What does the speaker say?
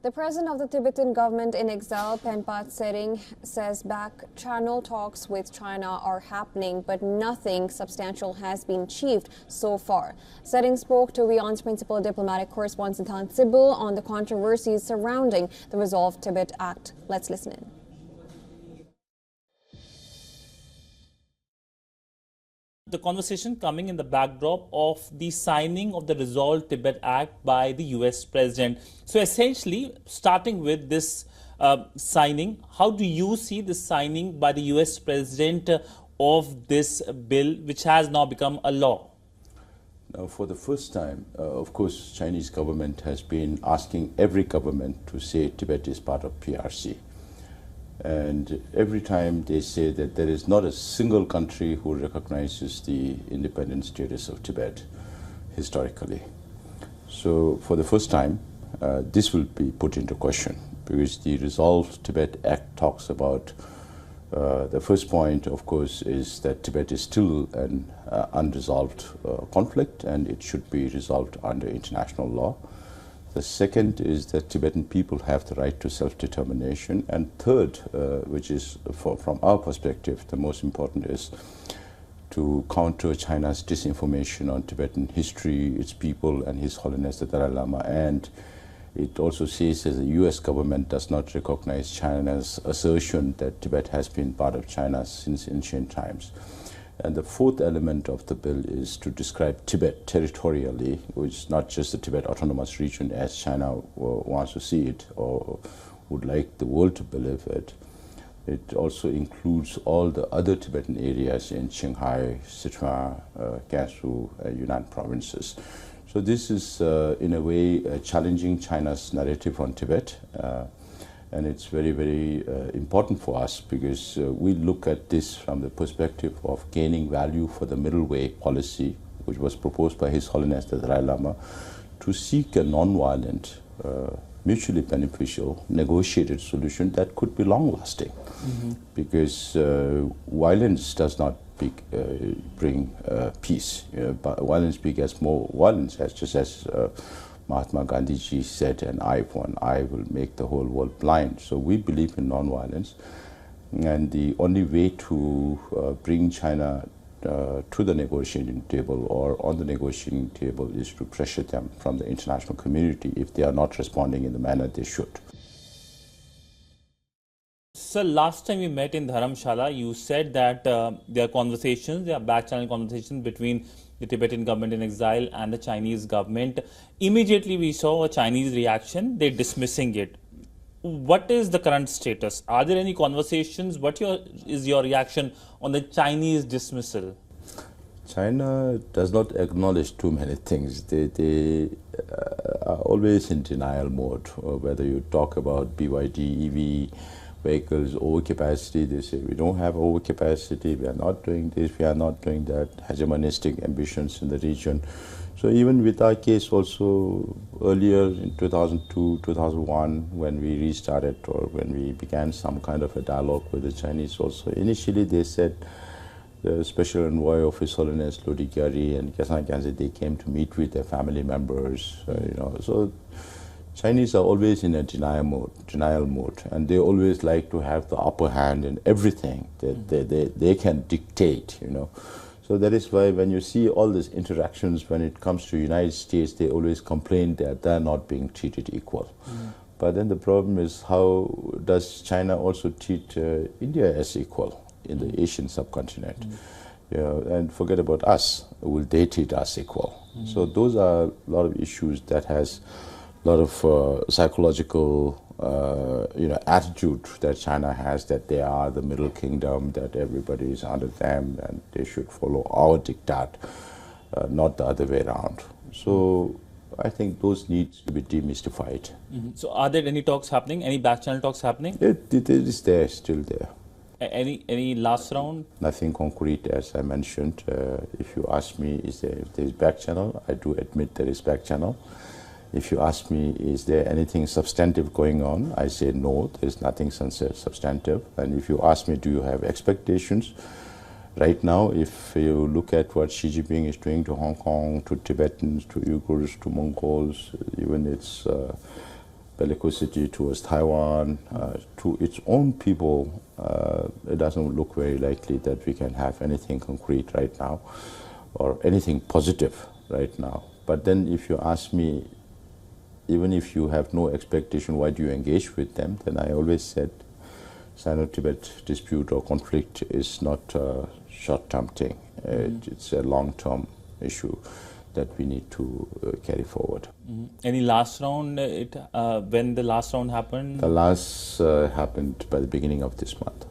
The president of the Tibetan Government-in-Exile Penpa Tsering says back-channel talks with China are happening, but nothing substantial has been achieved so far. Tsering spoke to WION's principal diplomatic correspondent in Cebu on the controversies surrounding the resolved Tibet Act. Let's listen in. The conversation coming in the backdrop of the signing of the resolved Tibet Act by the US President. So essentially, starting with this signing, how do you see the signing by the US President of this bill, which has now become a law? Now, for the first time, of course, Chinese government has been asking every government to say Tibet is part of PRC. And every time they say that there is not a single country who recognizes the independent status of Tibet historically. So for the first time, this will be put into question, because the resolved Tibet Act talks about the first point, of course, is that Tibet is still an unresolved conflict, and it should be resolved under international law. The second is that Tibetan people have the right to self-determination. And third, which is from our perspective the most important, is to counter China's disinformation on Tibetan history, its people, and His Holiness the Dalai Lama. And it also says that the US government does not recognize China's assertion that Tibet has been part of China since ancient times. And the fourth element of the bill is to describe Tibet territorially, which is not just the Tibet Autonomous Region as China wants to see it or would like the world to believe it. It also includes all the other Tibetan areas in Qinghai, Sichuan, Gansu, Yunnan provinces. So this is, in a way, challenging China's narrative on Tibet. And it's very, very important for us, because we look at this from the perspective of gaining value for the middle way policy, which was proposed by His Holiness the Dalai Lama, to seek a non-violent, mutually beneficial, negotiated solution that could be long-lasting. Because violence does not bring peace. But violence begets more violence, just as Mahatma Gandhi ji said, an eye for an eye will make the whole world blind. So we believe in non-violence, and the only way to bring China to the negotiating table or on the negotiating table is to pressure them from the international community if they are not responding in the manner they should. So last time we met in Dharamshala, you said that there are back-channel conversations between the Tibetan government in exile and the Chinese government. Immediately we saw a Chinese reaction, they're dismissing it. What is the current status? Are there any conversations? What is your reaction on the Chinese dismissal? China does not acknowledge too many things. They are always in denial mode. Whether you talk about BYD, EV, vehicles, overcapacity, they say we don't have overcapacity, we are not doing this, we are not doing that, hegemonistic ambitions in the region. So even with our case also, earlier in 2002, 2001, when we restarted or when we began some kind of a dialogue with the Chinese also, initially they said the special envoy of His Holiness Lodi Gyari and Kyasan Kyanse, they came to meet with their family members, so Chinese are always in a denial mode, and they always like to have the upper hand in everything. They can dictate, So that is why when you see all these interactions, when it comes to United States, they always complain that they're not being treated equal. But then the problem is, how does China also treat India as equal in the Asian subcontinent? And forget about us, will they treat us equal? So those are a lot of issues that has a lot of psychological attitude that China has, that they are the middle kingdom, that everybody is under them and they should follow our diktat, not the other way around. So I think those need to be demystified. So are there any talks happening, any back-channel talks happening? It is there, still there. Any last round? Nothing concrete, as I mentioned. If you ask me, if there is back-channel, I do admit there is back-channel. If you ask me, is there anything substantive going on, I say no, there's nothing substantive. And if you ask me, do you have expectations? Right now, if you look at what Xi Jinping is doing to Hong Kong, to Tibetans, to Uyghurs, to Mongols, even its bellicosity towards Taiwan, to its own people, it doesn't look very likely that we can have anything concrete right now or anything positive right now. But then if you ask me, even if you have no expectation, why do you engage with them? Then I always said Sino-Tibet dispute or conflict is not a short-term thing. It's a long-term issue that we need to carry forward. Any last round, when the last round happened? The last happened by the beginning of this month.